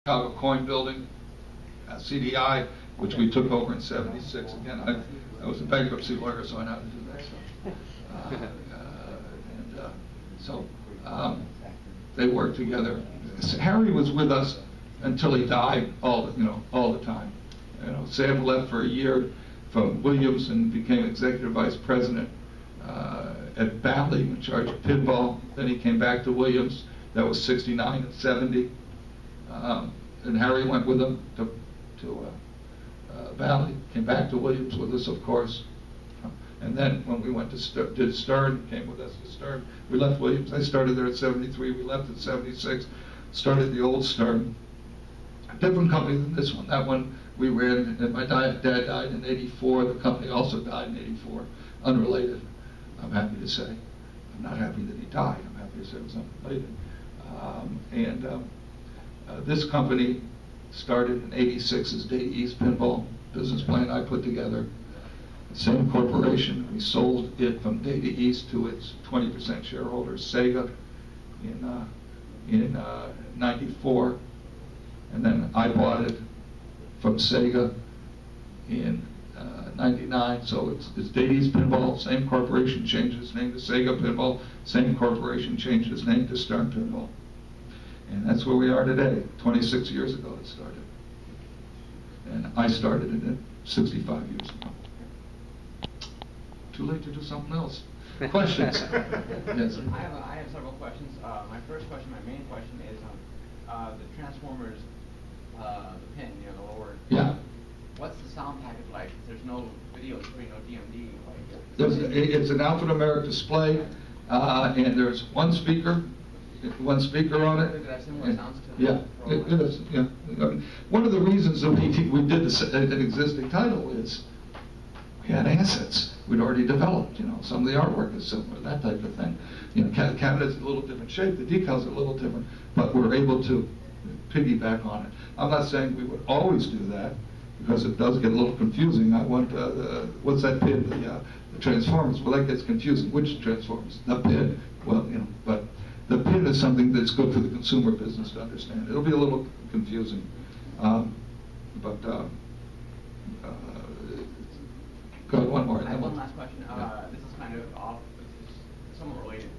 Chicago Coin Building, CDI, which we took over in '76. Again, I was a bankruptcy lawyer, so I know how to do that stuff. They worked together. Harry was with us until he died all the time. Sam left for a year from Williams and became executive vice president at Bally in charge of pinball. Then he came back to Williams. That was '69 and '70. And Harry went with him to Valley, came back to Williams with us, of course. And then when we went to did Stern, came with us to Stern. We left Williams. I started there at '73. We left at '76. Started the old Stern. A different company than this one. That one we ran, and my dad died in '84. The company also died in '84. Unrelated, I'm happy to say. I'm not happy that he died. I'm happy to say it was unrelated. This company started in '86 as Data East Pinball. Business plan I put together. Same corporation. We sold it from Data East to its 20% shareholder, Sega, in '94, and then I bought it from Sega in '99. So it's Data East Pinball. Same corporation changed its name to Sega Pinball. Same corporation changed its name to Stern Pinball. And that's where we are today. 26 years ago it started. And I started it 65 years ago. Too late to do something else. Questions? Yes. I have several questions. My first question, my main question is the Transformers, the pin, the lower. Yeah. What's the sound package like? There's no video screen, no DMD. It's an alphanumeric display, and there's one speaker on it. Yeah, it is. Yeah. One of the reasons that we did an existing title is we had assets we'd already developed. Some of the artwork is similar, that type of thing. Cabinet's a little different shape, the decals are a little different, but we're able to piggyback on it. I'm not saying we would always do that because it does get a little confusing. I want what's that pin? The Transformers. Well, that gets confusing. Which Transformers? The pin. Well, but. The pin is something that's good for the consumer business to understand. It'll be a little confusing, go ahead, one more. I have one last question. This is kind of off, this is somewhat related.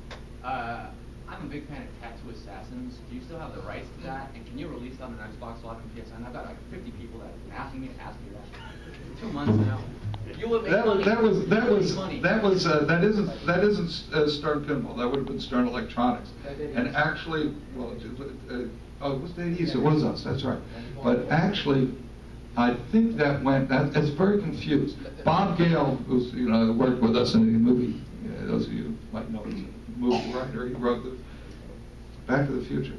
I'm a big fan of Tattoo Assassins. Do you still have the rights to that? And can you release that on an Xbox Live and PSN? I've got like 50 people that have been asking me that for 2 months now. You would make money. That isn't Stern Pinball. That would have been Stern Electronics. And actually, well, it was Data East. It was us. That's right. But actually, I think it's very confused. Bob Gale, who's worked with us in the movie. Those of you who might know, he's a movie writer. He wrote the Back to the Future,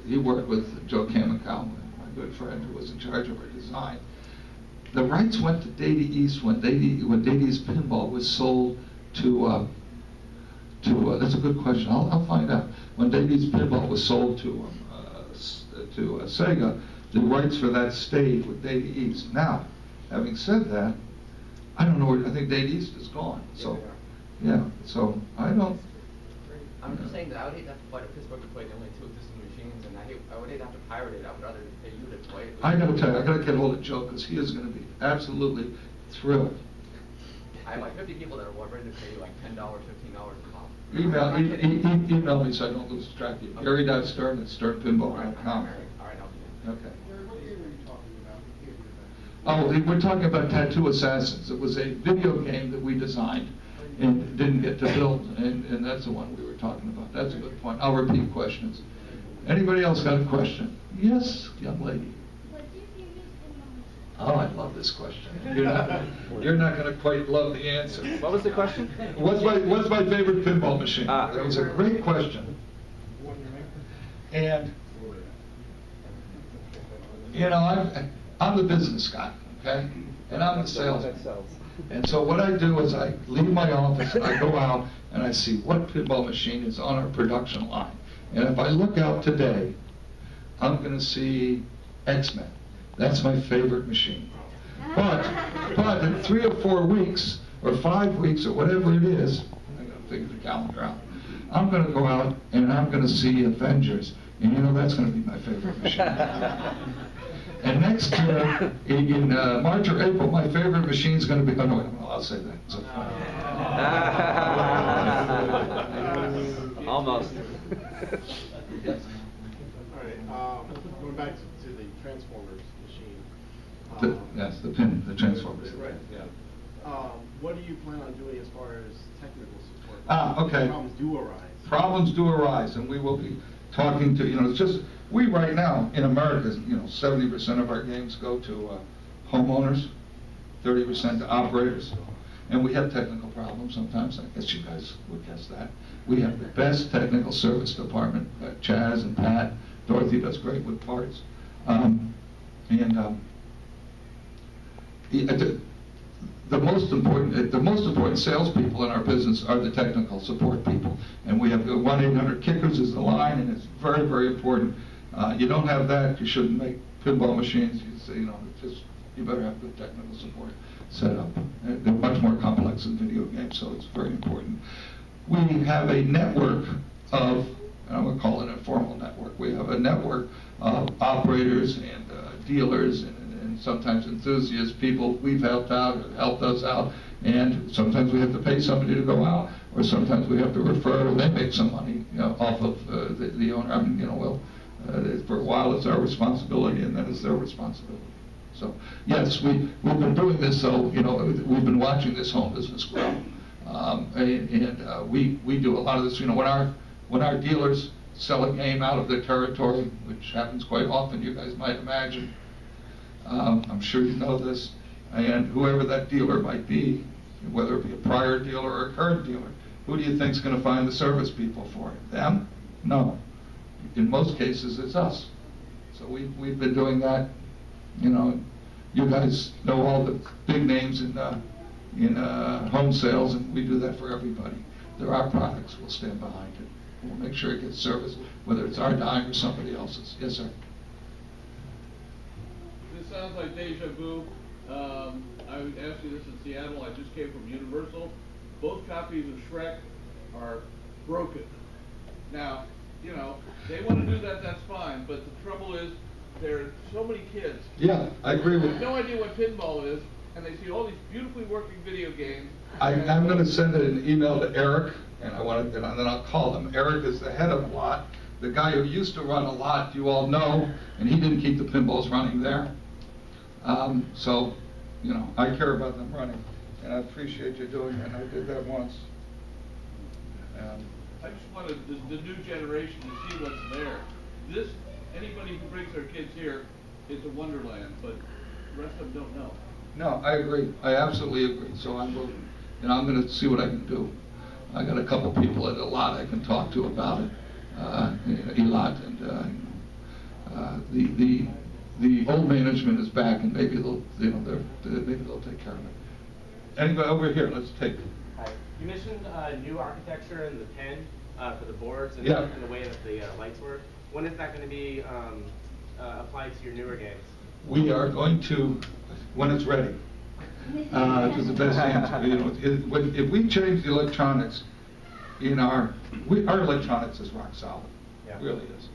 he worked with Joe Kamikawa, my good friend, who was in charge of our design. The rights went to Data East when Data East Pinball was sold to that's a good question. I'll find out. When Data East Pinball was sold to Sega, the rights for that stayed with Data East. Now, having said that, I don't know where. I think Data East is gone. So, yeah. So I don't. I'm just saying that I would hate to have to fly to Pittsburgh to play the only 2 existing machines, and I would hate to have to pirate it. I would rather pay you to play it. I gotta tell you, I gotta get a hold of Joe because he is going to be absolutely thrilled. I have like 50 people that are ready to pay you like $10, $15 a pop. Email me so I don't lose track of you. Gary.Stern@SternPinball.com. All right, I'll do that. Okay. Oh, we're talking about Tattoo Assassins. It was a video game that we designed and didn't get to build, and that's the one we were talking about. That's a good point. I'll repeat questions. Anybody else got a question? Yes, young lady. Oh, I love this question. You're not going to quite love the answer. What was the question? What's my favorite pinball machine? That was a great question. And I'm the business guy, okay? And I'm the salesman. And so what I do is I leave my office, I go out, and I see what pinball machine is on our production line. And if I look out today, I'm going to see X-Men. That's my favorite machine. But in 3 or 4 weeks, or 5 weeks, or whatever it is, I got to figure the calendar out. I'm going to go out and I'm going to see Avengers. And you know, that's going to be my favorite machine. And next year, in March or April, my favorite machine is going to be, oh no, I'll say that. So, almost. Yes. All right, going back to the Transformers machine. Yes, the pin, the Transformers. Right. Yeah. What do you plan on doing as far as technical support? Okay. Problems do arise. Problems do arise, and we will be talking to, you know, it's just, we right now, in America, you know, 70% of our games go to homeowners, 30% to operators, and we have technical problems sometimes. I guess you guys would guess that. We have the best technical service department, Chaz and Pat. Dorothy does great with parts. The most important salespeople in our business are the technical support people, and we have the 1-800-KICKERS is the line, and it's very, very important. You don't have that, you shouldn't make pinball machines. You know, you better have good technical support set up. They're much more complex than video games, so it's very important. We have a network of, I'm going to call it a formal network. We have a network of operators and dealers and sometimes enthusiasts, people we've helped out or helped us out, and sometimes we have to pay somebody to go out, or sometimes we have to refer, and they make some money, you know, off of the owner. I mean, you know, well, for a while it's our responsibility, and then it's their responsibility. So yes, we've been doing this. So you know, we've been watching this home business grow, we do a lot of this. You know, when our dealers sell a game out of their territory, which happens quite often, you guys might imagine. I'm sure you know this, and whoever that dealer might be, whether it be a prior dealer or a current dealer, who do you think is going to find the service people for it? Them? No. In most cases, it's us. So we've been doing that. You know, you guys know all the big names in home sales, and we do that for everybody. They're our products. We'll stand behind it. We'll make sure it gets serviced, whether it's our dime or somebody else's. Yes, sir. This sounds like deja vu. I would ask you this in Seattle. I just came from Universal. Both copies of Shrek are broken. Now, you know, they want to do that, that's fine, but the trouble is there are so many kids. Yeah, I agree with you. Have no idea what pinball is, and they see all these beautifully working video games. I'm going to send an email to Eric, and then I'll call him. Eric is the head of a lot, the guy who used to run a lot, you all know, and he didn't keep the pinballs running there. So, you know, I care about them running, and I appreciate you doing that. I did that once. I just wanted the new generation to see what's there. Anybody who brings their kids here, it's a wonderland, but the rest of them don't know. No, I agree. I absolutely agree. So I'm going to see what I can do. I got a couple people at a lot I can talk to about it. Elot and the old management is back, and maybe maybe they'll take care of it. Anybody over here? Let's take. Hi. You mentioned new architecture and the pin for the boards and, yeah, and the way that the lights work. When is that going to be applied to your newer games? We are going to, when it's ready. To the best answer. You know, if we change the electronics in our electronics is rock solid. Yeah. It really is.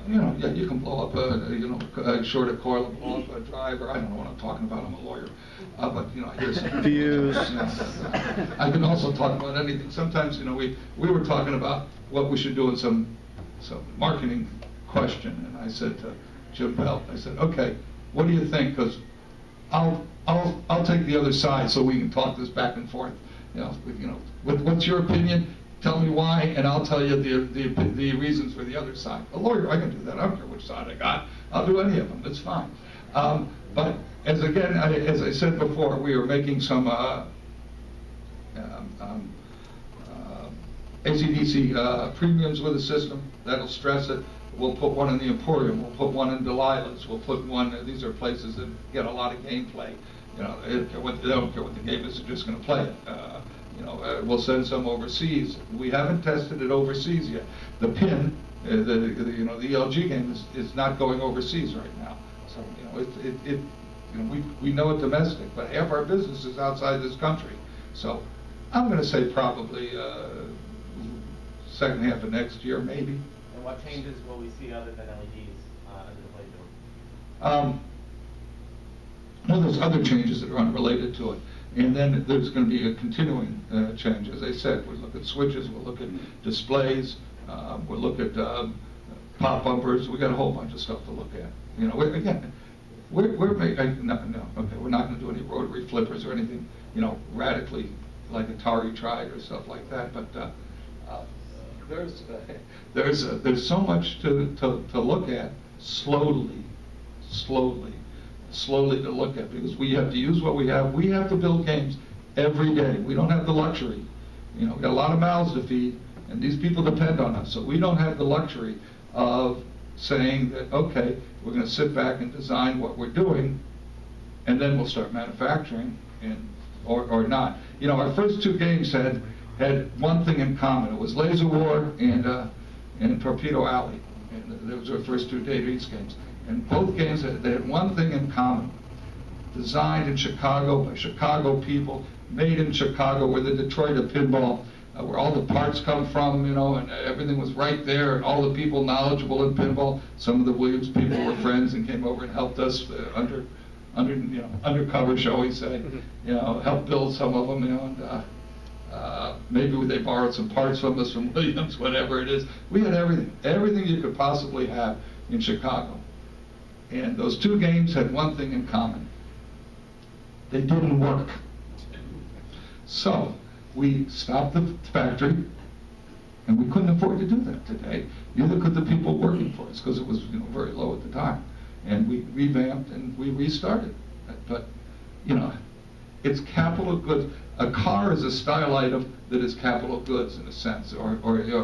You know, yeah, you can blow up a short coil, blow up a driver. I don't know what I'm talking about. I'm a lawyer, but you know, here's fuse. I can also talk about anything. Sometimes, you know, we were talking about what we should do in some marketing question, and I said to Jim Bell, I said, okay, what do you think? Because I'll take the other side so we can talk this back and forth. You know, what's your opinion? Tell me why, and I'll tell you the reasons for the other side. A lawyer, I can do that. I don't care which side I got. I'll do any of them. It's fine. But as I said before, we are making some AC/DC premiums with the system. That'll stress it. We'll put one in the Emporium. We'll put one in Delilah's. We'll put one. These are places that get a lot of gameplay. You know, they don't care what the game is. They're just going to play it. You know, we'll send some overseas. We haven't tested it overseas yet. The PIN, the ELG game is not going overseas right now. So you know, we know it domestic, but half our business is outside this country. So I'm going to say probably second half of next year, maybe. And what changes will we see other than LEDs under the playfield? Well, there's other changes that are unrelated to it. And then there's going to be a continuing change. As I said, we'll look at switches, we'll look at displays, we'll look at pop bumpers. We got a whole bunch of stuff to look at. You know, we're not going to do any rotary flippers or anything, you know, radically like Atari tried or stuff like that. But there's so much to look at slowly to look at, because we have to use what we have. We have to build games every day. We don't have the luxury. You know, we got a lot of mouths to feed, and these people depend on us. So we don't have the luxury of saying that, okay, we're going to sit back and design what we're doing, and then we'll start manufacturing, or not. You know, our first two games had one thing in common. It was Laser War and Torpedo Alley. And those were our first two Dave East games. And both games, they had one thing in common. Designed in Chicago by Chicago people, made in Chicago, where the Detroit of pinball, where all the parts come from, you know, and everything was right there, and all the people knowledgeable in pinball. Some of the Williams people were friends and came over and helped us undercover, shall we say, you know, helped build some of them, you know, and maybe they borrowed some parts from us from Williams, whatever it is. We had everything you could possibly have in Chicago. And those two games had one thing in common. They didn't work. So we stopped the factory, and we couldn't afford to do that today. Neither could the people working for us, because it was, you know, very low at the time. And we revamped and we restarted. But, you know, it's capital goods. A car is a style item that is capital goods in a sense, or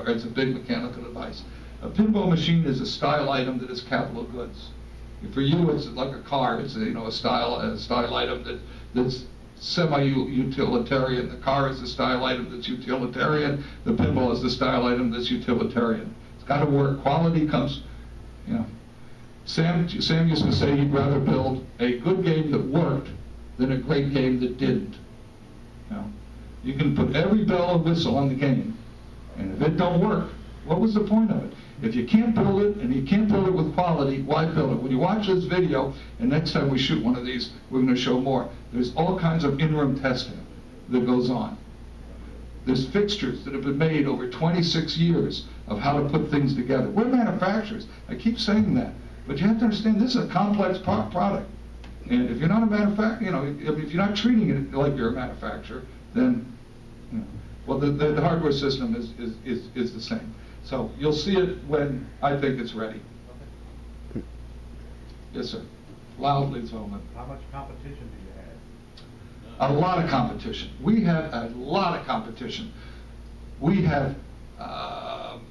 it's a big mechanical device. A pinball machine is a style item that is capital goods. For you, it's like a car. It's a style item that's semi-utilitarian. The car is a style item that's utilitarian. The pinball is the style item that's utilitarian. It's got to work. Quality comes, you know. Sam used to say he'd rather build a good game that worked than a great game that didn't. You know, you can put every bell and whistle on the game, and if it don't work, what was the point of it? If you can't build it, and you can't build it with quality, why build it? When you watch this video, and next time we shoot one of these, we're going to show more. There's all kinds of interim testing that goes on. There's fixtures that have been made over 26 years of how to put things together. We're manufacturers. I keep saying that. But you have to understand, this is a complex product. And if you're not a manufacturer, you know, if you're not treating it like you're a manufacturer, then, you know, well, the hardware system is the same. So you'll see it when I think it's ready. Okay. Yes, sir. Loudly, Tolman. How much competition do you have? A lot of competition. We have a lot of competition. We have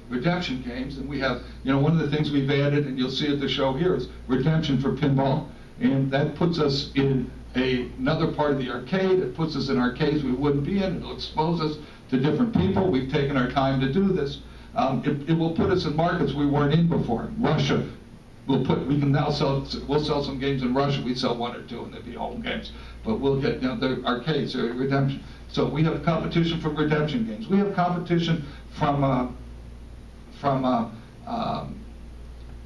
redemption games, and we have, you know, one of the things we've added, and you'll see at the show here, is redemption for pinball, and that puts us in another part of the arcade. It puts us in arcades we wouldn't be in. It'll expose us to different people. We've taken our time to do this. It will put us in markets we weren't in before. Russia, we'll sell some games in Russia. We sell one or two, and they'd be home games. But we'll get, you know, the arcades or redemption. So we have competition from redemption games. We have competition from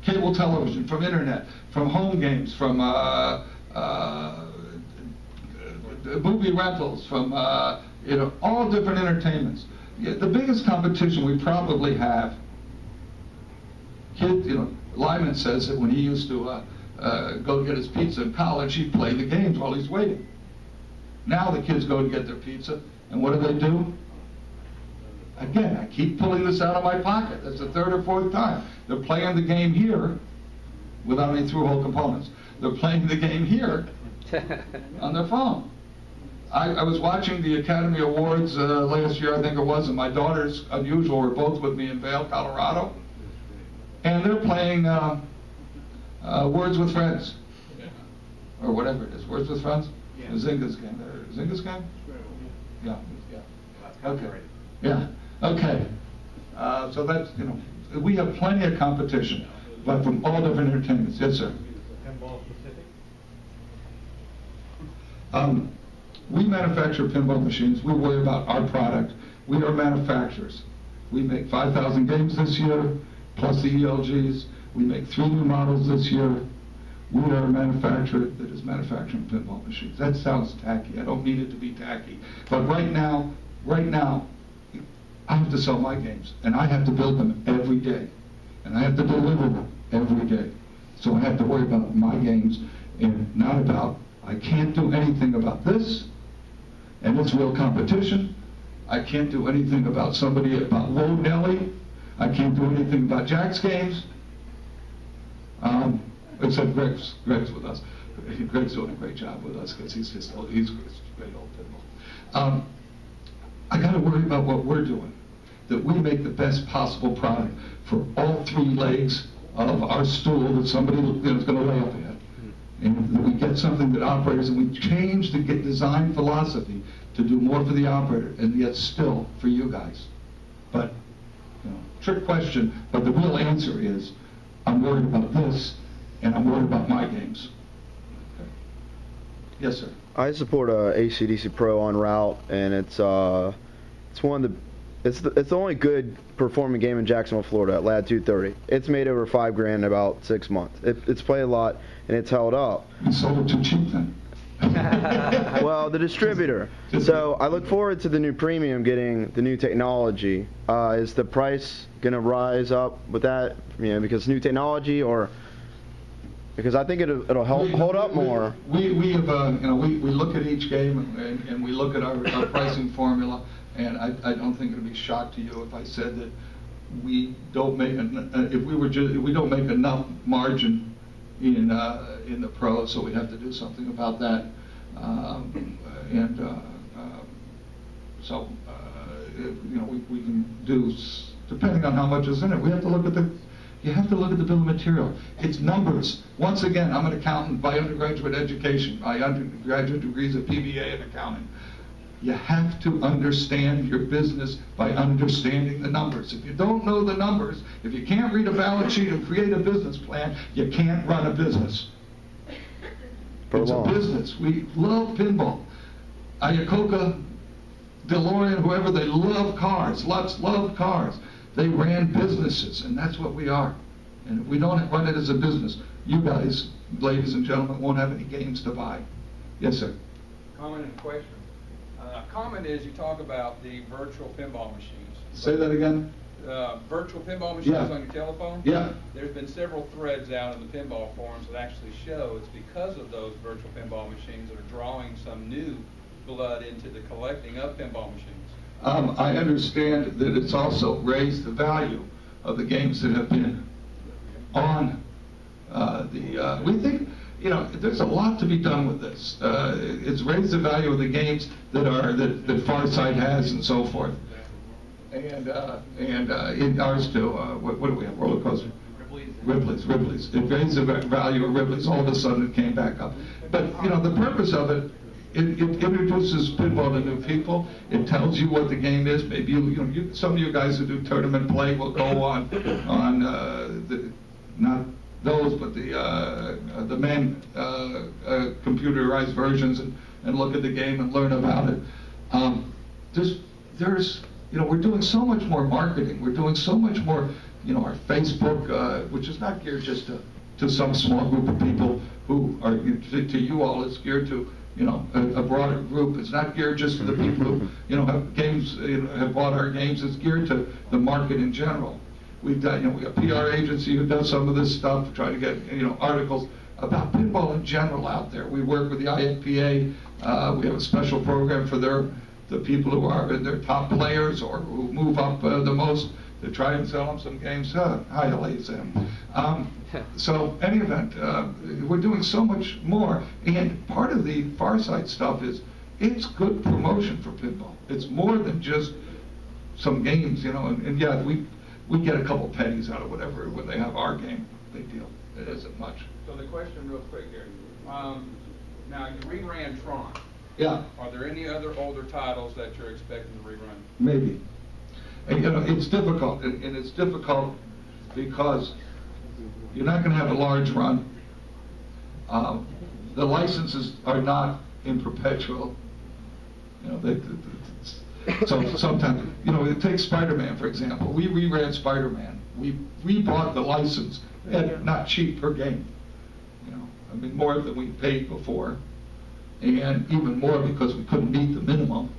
cable television, from internet, from home games, from movie rentals, from you know, all different entertainments. Yeah, the biggest competition we probably have, you know, Lyman says that when he used to go get his pizza in college, he'd play the games while he's waiting. Now the kids go and get their pizza, and what do? Again, I keep pulling this out of my pocket. That's the third or fourth time. They're playing the game here without any through-hole components. They're playing the game here on their phone. I was watching the Academy Awards last year, I think it was, and my daughters, unusual, were both with me in Vail, Colorado. And they're playing Words with Friends. Or whatever it is. Words with Friends? Yeah. Zynga's game. Zynga's game? Yeah. Okay. Yeah. Okay. So that's, you know, we have plenty of competition, but from all different entertainments. Yes, sir. Pinball specific? We manufacture pinball machines. We worry about our product. We are manufacturers. We make 5,000 games this year, plus the ELGs. We make 3 new models this year. We are a manufacturer that is manufacturing pinball machines. That sounds tacky. I don't mean it to be tacky. But right now, I have to sell my games, and I have to build them every day. And I have to deliver them every day. So I have to worry about my games and not about, I can't do anything about this, and it's real competition. I can't do anything about Low Nelly. I can't do anything about Jack's games. Except Greg's with us. Greg's doing a great job with us because he's a great old pinball. I got to worry about what we're doing, that we make the best possible product for all 3 legs of our stool that somebody is going to lay up at, and that we get something that operators, and we change the design philosophy to do more for the operator, and yet still for you guys. But, trick question, but the real answer is, I'm worried about this, and I'm worried about my games. Okay. Yes, sir. I support AC/DC Pro en route, and it's one of the it's the only good performing game in Jacksonville, Florida at Lad 230. It's made over $5,000 in about 6 months. It's played a lot, and it's held up. You sold it too cheap then. Well, the distributor. So I look forward to the new premium getting the new technology. Is the price going to rise up with that? Because new technology, or because I think it'll help hold up more. We have we look at each game and we look at our pricing formula, and I don't think it'll be shocked to you if I said that we don't make we don't make enough margin in the pros, so we have to do something about that. So we can do, depending on how much is in it. We have to look at you have to look at the bill of material. It's numbers. Once again, I'm an accountant by undergraduate education, by undergraduate degrees of PBA in accounting. You have to understand your business by understanding the numbers. If you don't know the numbers, if you can't read a balance sheet and create a business plan, you can't run a business. It's a business. We love pinball. Ayacoca, DeLorean, whoever, they love cars. Lutz loved cars. They ran businesses, and that's what we are. And if we don't run it as a business, you guys, ladies and gentlemen, won't have any games to buy. Yes, sir. Comment and question. Comment is you talk about the virtual pinball machines. Say that again. Virtual pinball machines Yeah. on your telephone? Yeah. There's been several threads out in the pinball forums that actually show it's because of those virtual pinball machines that are drawing some new blood into the collecting of pinball machines. I understand that it's also raised the value of the games that have been on we think, there's a lot to be done with this. It's raised the value of the games that Farsight has and so forth. And ours too. What do we have? Roller coaster. Ripley's. It raised the value of Ripley's. All of a sudden it came back up. But the purpose of it introduces pinball to new people. It tells you what the game is. Maybe some of you guys who do tournament play will go on not those, but the main computerized versions and look at the game and learn about it. We're doing so much more marketing. We're doing so much more, our Facebook, which is not geared just to some small group of people who are, to you all, it's geared to, a broader group. It's not geared just to the people who, have games, have bought our games. It's geared to the market in general. We've done, we have a PR agency who does some of this stuff to try to get, articles about pinball in general out there. We work with the IFPA. We have a special program for the people who are their top players or who move up the most to try and sell them some games. Hi, Sam. So, any event, we're doing so much more. And part of the Farsight stuff is it's good promotion for pinball. It's more than just some games, and yeah, we get a couple pennies out of whatever when they have our game. Big deal. It isn't much. So the question real quick here. Now you reran Tron. Yeah. Are there any other older titles that you're expecting to rerun? Maybe. And, it's difficult, and it's difficult because you're not going to have a large run. The licenses are not in perpetual. So sometimes, take Spider-Man, for example. We reran Spider-Man. We bought the license at not cheap per game. I mean, more than we paid before, and even more because we couldn't meet the minimum.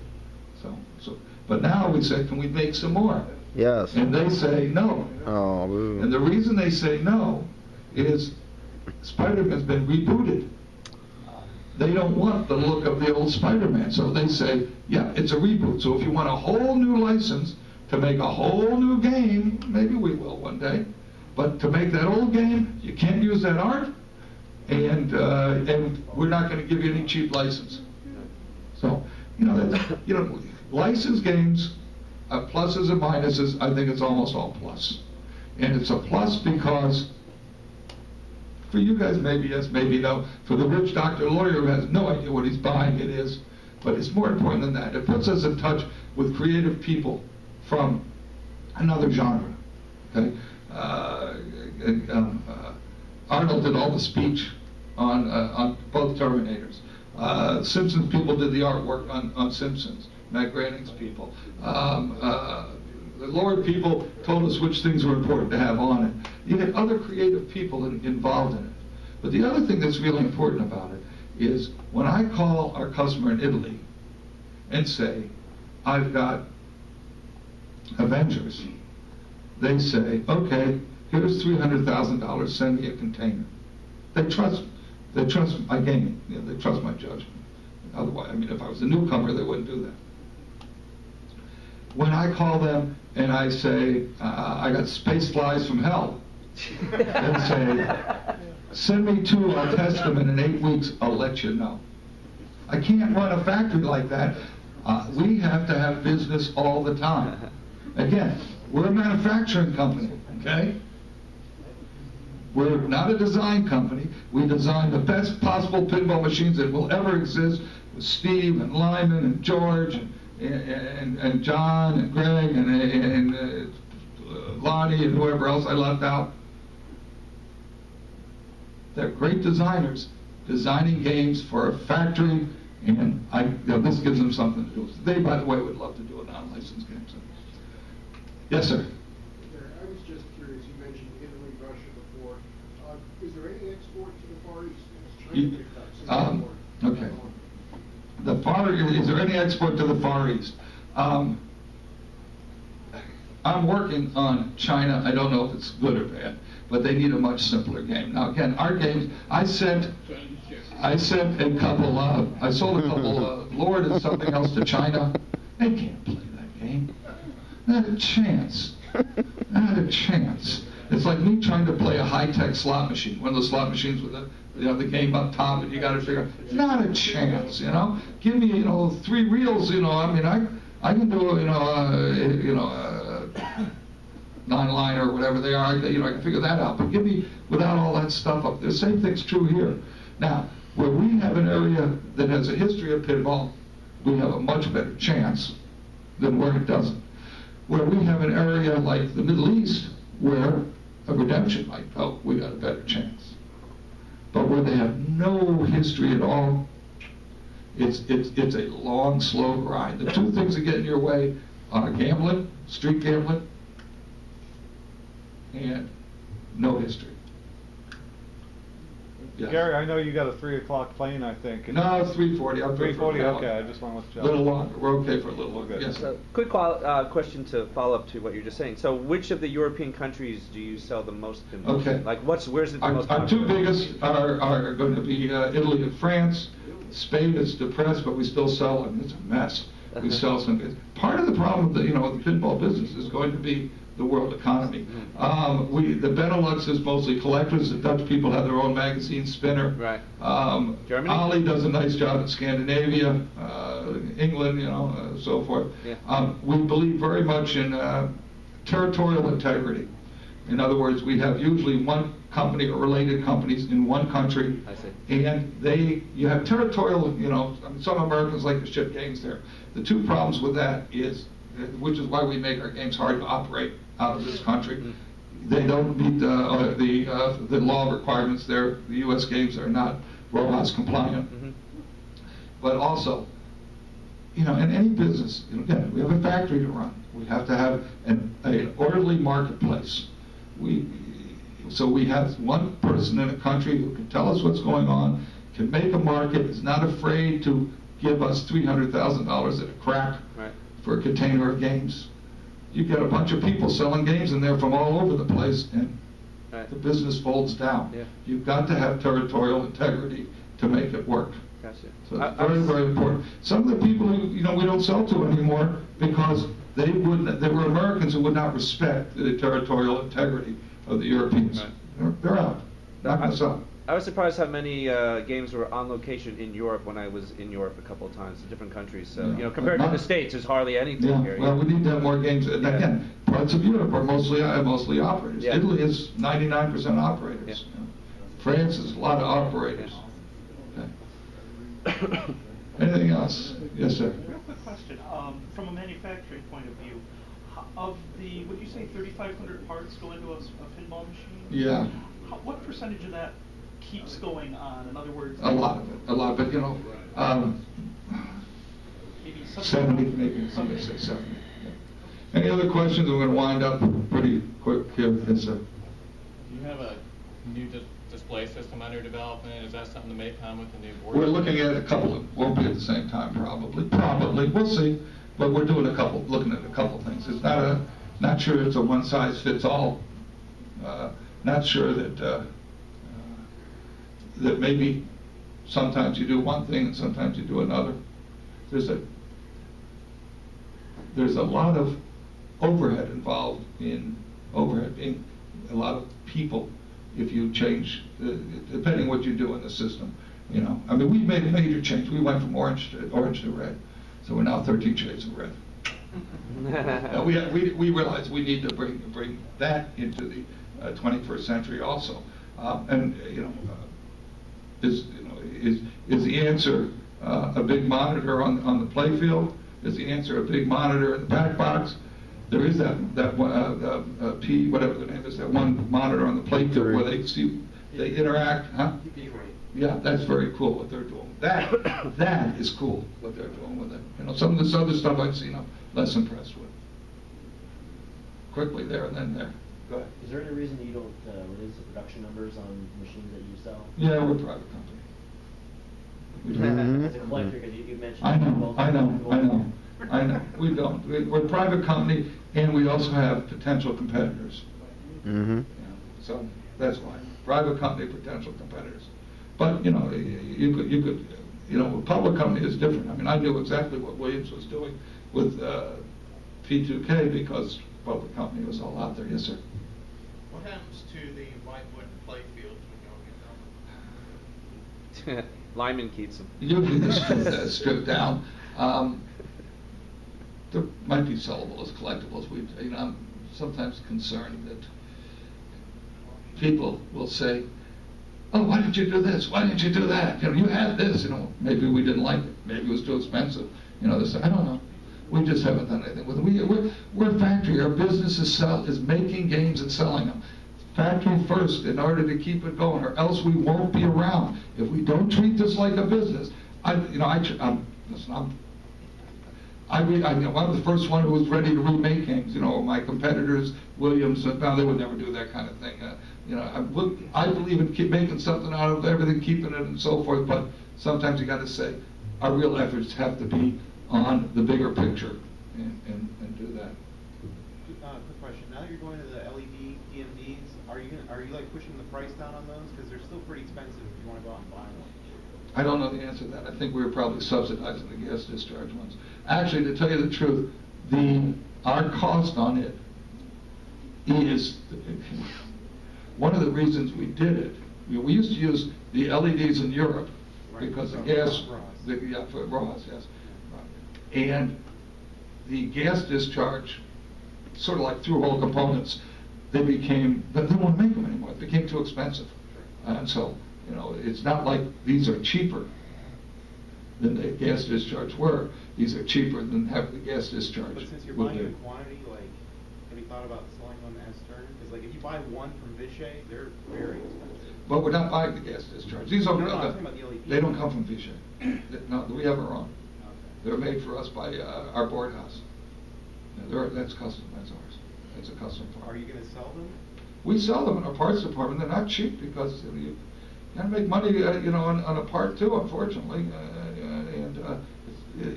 But now we say, can we make some more? Yes. And they say no. Oh, boo. And the reason they say no is Spider-Man's been rebooted. They don't want the look of the old Spider-Man, so they say, yeah, it's a reboot. So if you want a whole new license to make a whole new game, maybe we will one day, but to make that old game, you can't use that art, and we're not going to give you any cheap license. So, licensed games, pluses and minuses, I think it's almost all plus. And it's a plus because, for you guys maybe yes, maybe no, for the rich doctor lawyer who has no idea what he's buying, it is. But it's more important than that. It puts us in touch with creative people from another genre. Okay? Arnold did all the speech on both Terminators. Simpsons people did the artwork on Simpsons. Matt Groening's people. The Lord people told us which things were important to have on it. You had other creative people involved in it. But the other thing that's really important about it is when I call our customer in Italy and say, I've got Avengers, they say, okay, here's $300,000, send me a container. They trust my game, they trust my judgment. Otherwise, I mean, if I was a newcomer, they wouldn't do that. When I call them and I say, I got space flies from hell, they say, send me to our Testament in 8 weeks, I'll let you know. I can't run a factory like that. We have to have business all the time. Again, we're a manufacturing company, okay? We're not a design company. We design the best possible pinball machines that will ever exist with Steve and Lyman and George and John and Greg and Lonnie and whoever else I left out. They're great designers, designing games for a factory, and this gives them something to do. They, by the way, would love to do a non-licensed game. So. Yes, sir. I was just curious, you mentioned Italy, Russia before. Is there any export to the Far East? Okay. Is there any export to the Far East? I'm working on China. I don't know if it's good or bad, but they need a much simpler game. Now, again, our games, I sent a couple, I sold a couple, Lord and something else to China. They can't play that game. Not a chance. Not a chance. It's like me trying to play a high-tech slot machine, one of those slot machines with the game up top, and you got to figure out, not a chance, Give me, 3 reels, I mean, I can do, 9-liner or whatever they are, I can figure that out. But give me, without all that stuff up there. The same thing's true here. Now, where we have an area that has a history of pinball, we have a much better chance than where it doesn't. Where we have an area like the Middle East, where a redemption might go, we got a better chance. But where they have no history at all, it's a long, slow grind. The two things that get in your way are gambling, street gambling, and no history. Yes. Gary, I know you got a 3 o'clock plane, I think. No, it's 3:40. I'm 3:40. Okay, I just want to let you know. A little longer. We're okay for a little longer. Yes. So, quick question to follow up to what you're just saying. So, which of the European countries do you sell the most pinball? Okay. Like, where's it the most? Our two biggest are going to be Italy and France. Spain is depressed, but we still sell them. It's a mess. We sell some. Part of the problem with the pinball business is going to be the world economy. The Benelux is mostly collectors. The Dutch people have their own magazine, Spinner. Right. Germany? Ali does a nice job in Scandinavia, England, so forth. Yeah. We believe very much in territorial integrity. In other words, we have usually one company or related companies in one country. I see. And you have territorial, some Americans like to ship games there. The two problems with that is, which is why we make our games hard to operate out of this country. Mm-hmm. They don't meet the law requirements there. The U.S. games are not ROHS compliant. Mm-hmm. But also, in any business, again, we have a factory to run. We have to have an orderly marketplace. So we have one person in a country who can tell us what's going on, can make a market, is not afraid to give us $300,000 at a crack for a container of games. You get a bunch of people selling games in there from all over the place, and the business folds down. Yeah. You've got to have territorial integrity to make it work. Gotcha. So it's very, very important. Some of the people who we don't sell to anymore because they were Americans who would not respect the territorial integrity of the Europeans. Right. They're out. Not going to sell. I was surprised how many games were on location in Europe when I was in Europe a couple of times in different countries. So compared to the States, there's hardly anything here. Well, we need to have more games. And again, parts of Europe are mostly operators. Yeah. Italy is 99% operators. Yeah. France is a lot of operators. Okay. Anything else? Yes, sir. Real quick question. From a manufacturing point of view, of the, would you say 3,500 parts go into a pinball machine? Yeah. What percentage of that keeps going on? In other words, a lot of it. But maybe 70, maybe somebody say 70. Yeah. Any other questions? We're going to wind up pretty quick here. Yes, sir. Do you have a new display system under development? Is that something that may come with the new board? We're looking at a couple. It won't be at the same time, probably. We'll see. But we're doing looking at a couple things. It's not sure it's a one size fits all. Not sure that that maybe sometimes you do one thing and sometimes you do another. There's a lot of overhead involved in overhead being a lot of people. If you change, depending what you do in the system, I mean, we've made a major change. We went from orange to red, so we're now 13 shades of red. We realize we need to bring that into the 21st century also, and is the answer a big monitor on the play field? Is the answer a big monitor in the back box? There is that P, whatever the name is, that one monitor on the play field where they interact, huh? Yeah, that's very cool what they're doing. That is cool what they're doing with it. Some of this other stuff I've seen, I'm less impressed with. Quickly there and then there. Go ahead. Is there any reason you don't release the production numbers on machines that you sell? Yeah, we're a private company. As a collector, because you mentioned. I know. We don't. We're a private company, and we also have potential competitors. Mm-hmm. So that's why private company, potential competitors. But you could. A public company is different. I mean, I knew exactly what Williams was doing with P2K because public company was all out there. Yes, sir. What happens to the whitewood play fields when y'all get done? Lyman keeps them. Usually they're stripped down. There might be sellable as collectibles. I'm sometimes concerned that people will say, "Oh, why didn't you do this? Why didn't you do that? You had this. Maybe we didn't like it. Maybe it was too expensive. They say, I don't know. We just haven't done anything with it. We're a factory. Our business is making games and selling them. Factory first in order to keep it going, or else we won't be around. If we don't treat this like a business, I'm the first one who was ready to remake games. My competitors, Williams, they would never do that kind of thing. I believe in making something out of everything, keeping it, and so forth. But sometimes you got to say, our real efforts have to be on the bigger picture, and do that. Quick question. Now that you're going to the LED DMDs, are you like pushing the price down on those? Because they're still pretty expensive if you want to go out and buy one. I don't know the answer to that. I think we were probably subsidizing the gas discharge ones. Actually, to tell you the truth, our cost on it is one of the reasons we did it. We used to use the LEDs in Europe because the gas, for RAWs, yes. And the gas discharge, sort of like through-hole components, they didn't want to make them anymore. It became too expensive. And so, it's not like these are cheaper than the gas discharge were. These are cheaper than having the gas discharge. But since you're buying in quantity, have you thought about selling them as turn? Because if you buy one from Vichy, they're very expensive. But we're not buying the gas discharge. These are I'm talking about the LED. They don't come from Vichy. No, we have our own. They're made for us by our board house. That's custom. That's ours. That's a custom part. Are you going to sell them? We sell them in our parts department. They're not cheap because you gotta make money, on a part too, unfortunately.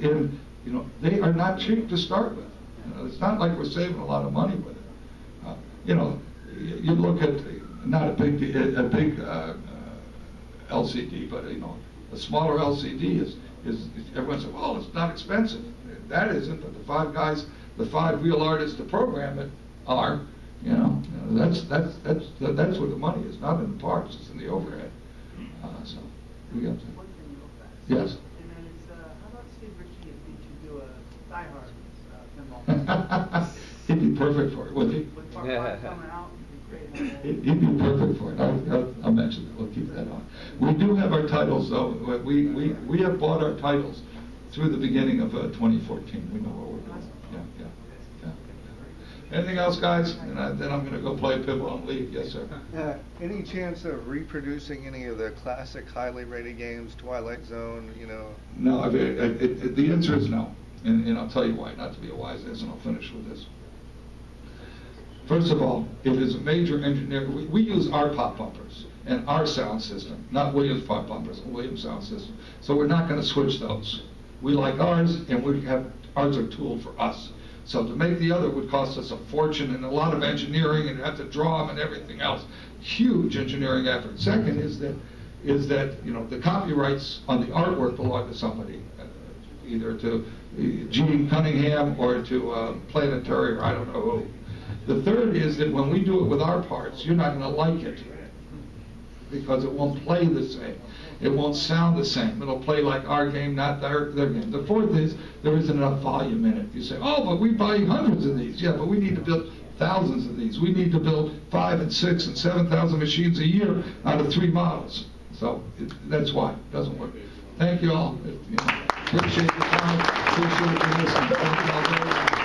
And they are not cheap to start with. It's not like we're saving a lot of money with it. You look at not a big LCD, but a smaller LCD is everyone says, well, it's not expensive. That isn't, but the five real artists to program it are. That's where the money is, not in the parts, it's in the overhead. So we got to. Yes. And then how about Steve Ritchie if he should do a Die Hard pinball? He'd be perfect for it, wouldn't he? With part coming out, He'd be perfect for it. I'll mention that. We'll keep that on. We do have our titles, though. We have bought our titles through the beginning of 2014. We know what we're doing. Yeah. Anything else, guys? And then I'm going to go play pinball and leave. Yes, sir. Any chance of reproducing any of the classic, highly rated games, Twilight Zone? No. The answer is no, and I'll tell you why. Not to be a wise ass, and I'll finish with this. First of all, it is a major engineer. We use our pop bumpers and our sound system, not Williams pop bumpers, Williams sound system. So we're not going to switch those. We like ours, and ours are tooled for us. So to make the other would cost us a fortune and a lot of engineering, and have to draw them and everything else. Huge engineering effort. Second is that the copyrights on the artwork belong to somebody, either to Gene Cunningham or to Planetary or I don't know who. The third is that when we do it with our parts, you're not going to like it because it won't play the same. It won't sound the same. It'll play like our game, not their game. The fourth is there isn't enough volume in it. You say, oh, but we buy hundreds of these. Yeah, but we need to build thousands of these. We need to build 5 and 6 and 7,000 machines a year out of 3 models. So that's why it doesn't work. Thank you all. Appreciate the time. Appreciate the listening. Thank you all very much.